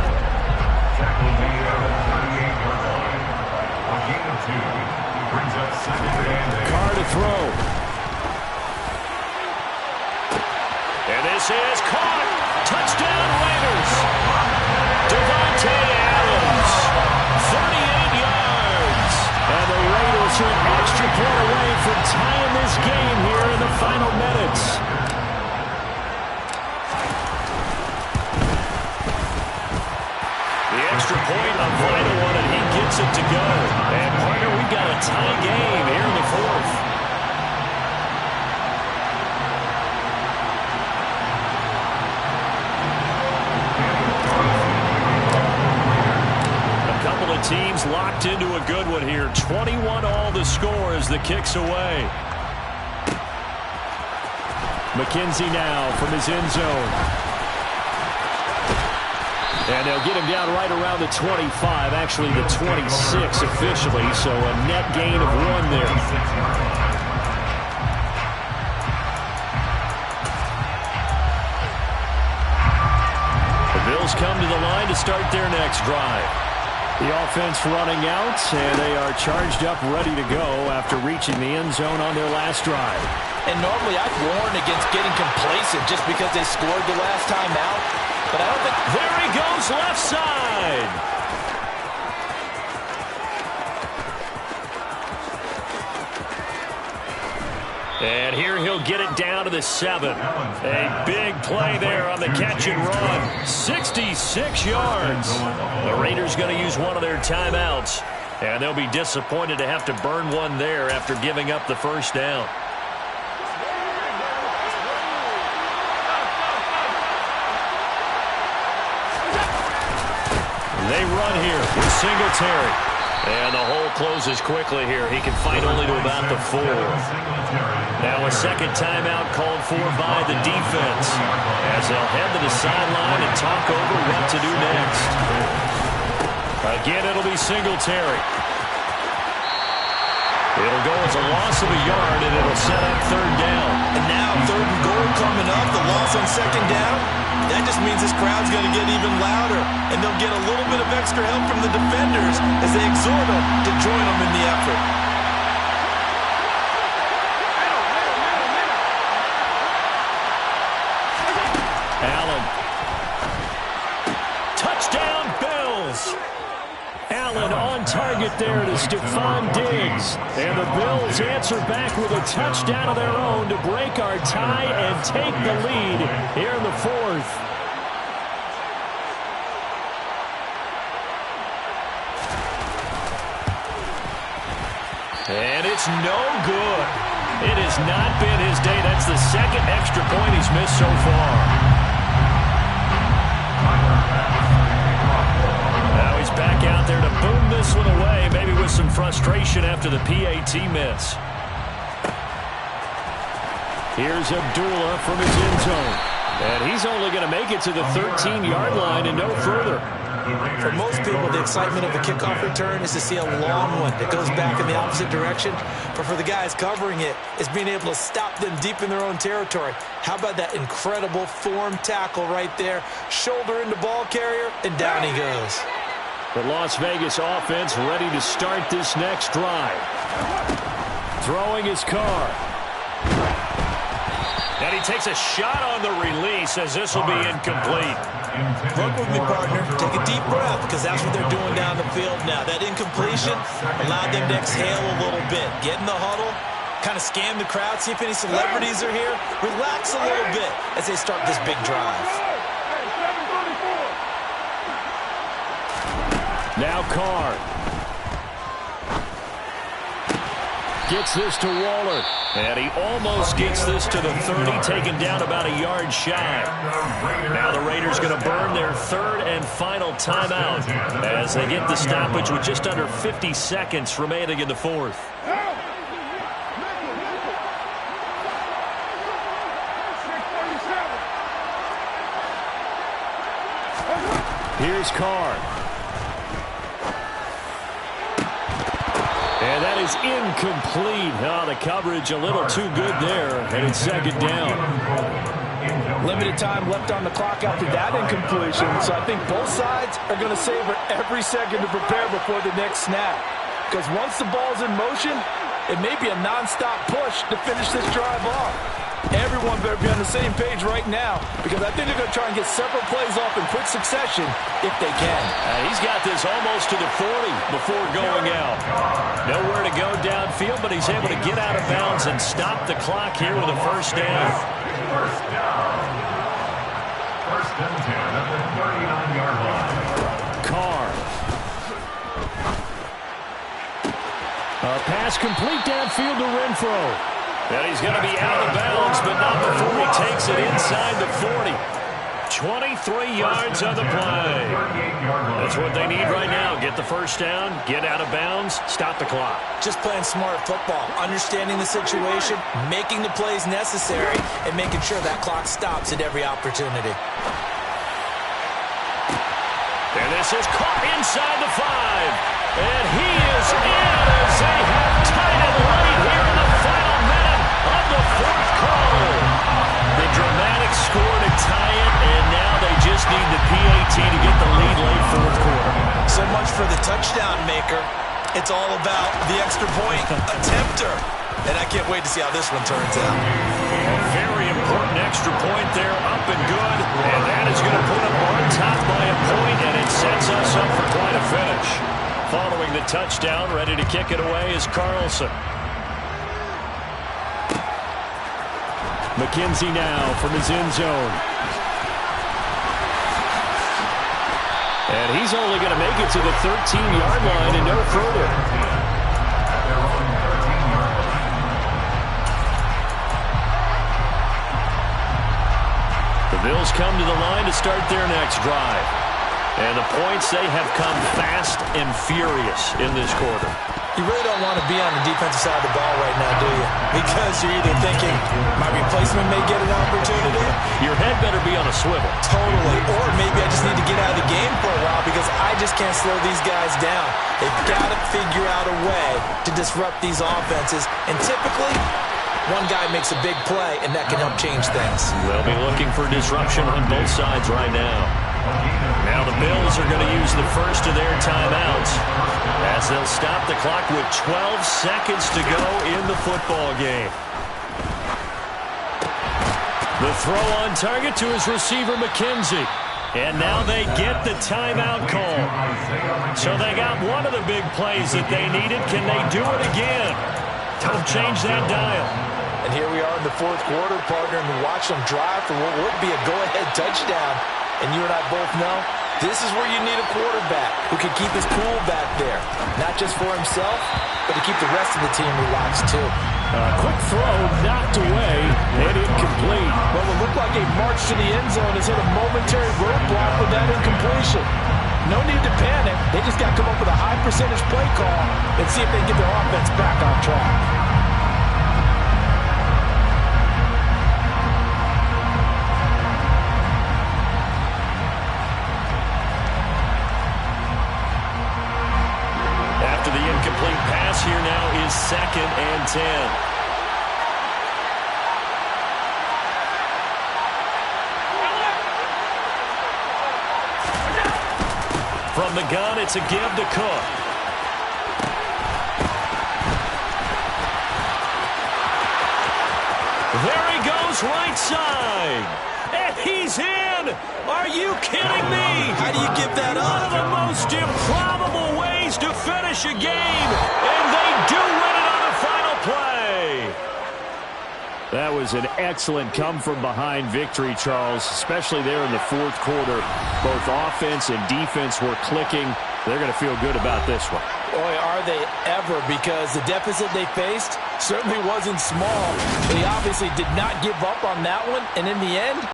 Carr to throw. And this is caught. Touchdown Raiders. Devontae Adams. 38 yards. And the Raiders are an extra point away from tying this game here in the final minutes. The extra point, a vital one, and he gets it to go. And partner, we've got a tie game here in the fourth. A couple of teams locked into a good one here. 21 all the score as the kick's away. McKenzie now from his end zone. And they'll get him down right around the 25, actually the 26 officially, so a net gain of 1 there. The Bills come to the line to start their next drive. The offense running out, and they are charged up, ready to go after reaching the end zone on their last drive. And normally I'd warn against getting complacent just because they scored the last time out. But I don't think... There he goes, left side. And here he'll get it down to the 7. A big play there on the catch and run. 66 yards. The Raiders going to use one of their timeouts. And they'll be disappointed to have to burn one there after giving up the first down. They run here with Singletary. And the hole closes quickly here. He can fight only to about the 4. Now a second timeout called for by the defense as they'll head to the sideline and talk over what to do next. Again, it'll be Singletary. It'll go as a loss of a yard, and it'll set up 3rd down. And now 3rd and goal coming up, the loss on 2nd down. That just means this crowd's going to get even louder, and they'll get a little bit of extra help from the defenders as they exhort them to join them in the effort. Allen. Touchdown, Bills. Allen on target there to Stephon Diggs. And the Bills answer back with a touchdown of their own to break our tie and take the lead here in the 4th. And it's no good. It has not been his day. That's the 2nd extra point he's missed so far. Now he's back out there to boom this one away, maybe with some frustration after the PAT miss. Here's Abdullah from his end zone. And he's only going to make it to the 13-yard line and no further. For most people, the excitement of the kickoff return is to see a long one that goes back in the opposite direction. But for the guys covering it, it's being able to stop them deep in their own territory. How about that incredible form tackle right there? Shoulder into ball carrier, and down he goes. The Las Vegas offense ready to start this next drive. Throwing his Carr. And he takes a shot on the release as this will be incomplete. Look with me, partner. Take a deep breath because that's what they're doing down the field now. That incompletion allowed them to exhale a little bit. Get in the huddle, kind of scan the crowd, see if any celebrities are here. Relax a little bit as they start this big drive. Now Carr. Gets this to Waller. And he almost gets this to the 30, taken down about a yard shy. Now the Raiders going to burn their third and final timeout as they get the stoppage with just under 50 seconds remaining in the fourth. Here's Carr. And that is incomplete. Oh, the coverage a little too good there, and it's second down. Limited time left on the clock after that incompletion, so I think both sides are going to savor every second to prepare before the next snap. Because once the ball's in motion, it may be a nonstop push to finish this drive off. Everyone better be on the same page right now, because I think they're going to try and get several plays off in quick succession if they can. He's got this almost to the 40 before going out. Nowhere to go downfield, but he's able to get out of bounds and stop the clock here with a first down. First down. First and 10 at the 39-yard line. Carr. A pass complete downfield to Renfro. And he's going to be out of bounds, but not before he takes it inside the 40. 23 yards on the play. That's what they need right now. Get the first down, get out of bounds, stop the clock. Just playing smart football, understanding the situation, making the plays necessary, and making sure that clock stops at every opportunity. And this is caught inside the 5. And he is in as they have tied it late here in the final minute of the fourth quarter. The dramatic score to tie it, and now they just need the PAT to get the lead late fourth quarter. So much for the touchdown maker. It's all about the extra point attempter. And I can't wait to see how this one turns out. A very important extra point there, up and good. And that is going to put them on top by a point, and it sets us up for quite a finish. Following the touchdown, ready to kick it away is Carlson. McKenzie now from his end zone. And he's only going to make it to the 13-yard line and no further. The Bills come to the line to start their next drive. And the points, they have come fast and furious in this quarter. You really don't want to be on the defensive side of the ball right now, do you? Because you're either thinking, my replacement may get an opportunity. Your head better be on a swivel. Totally. Or maybe I just need to get out of the game for a while because I just can't slow these guys down. They've got to figure out a way to disrupt these offenses. And typically, one guy makes a big play, and that can help change things. They'll be looking for disruption on both sides right now. Now the Bills are going to use the first of their timeouts as they'll stop the clock with 12 seconds to go in the football game. The throw on target to his receiver, McKenzie. And now they get the timeout call. So they got one of the big plays that they needed. Can they do it again? Don't change that dial. And here we are in the fourth quarter, partner, and watch them drive for what would be a go-ahead touchdown. And you and I both know this is where you need a quarterback who can keep his cool back there. Not just for himself, but to keep the rest of the team relaxed too. Quick throw knocked away and incomplete. Well, it looked like a march to the end zone has hit a momentary roadblock with that incompletion. No need to panic. They just got to come up with a high percentage play call and see if they can get their offense back on track. Incomplete pass here now is 2nd and 10. From the gun, it's a give to Cook. There he goes, right side. And he's in! Are you kidding me? How do you give that up? One of the most improbable ways to finish a game, and they do win it on the final play. That was an excellent come-from-behind victory, Charles, especially there in the fourth quarter. Both offense and defense were clicking. They're going to feel good about this one. Boy, are they ever, because the deficit they faced certainly wasn't small. But he obviously did not give up on that one, and in the end,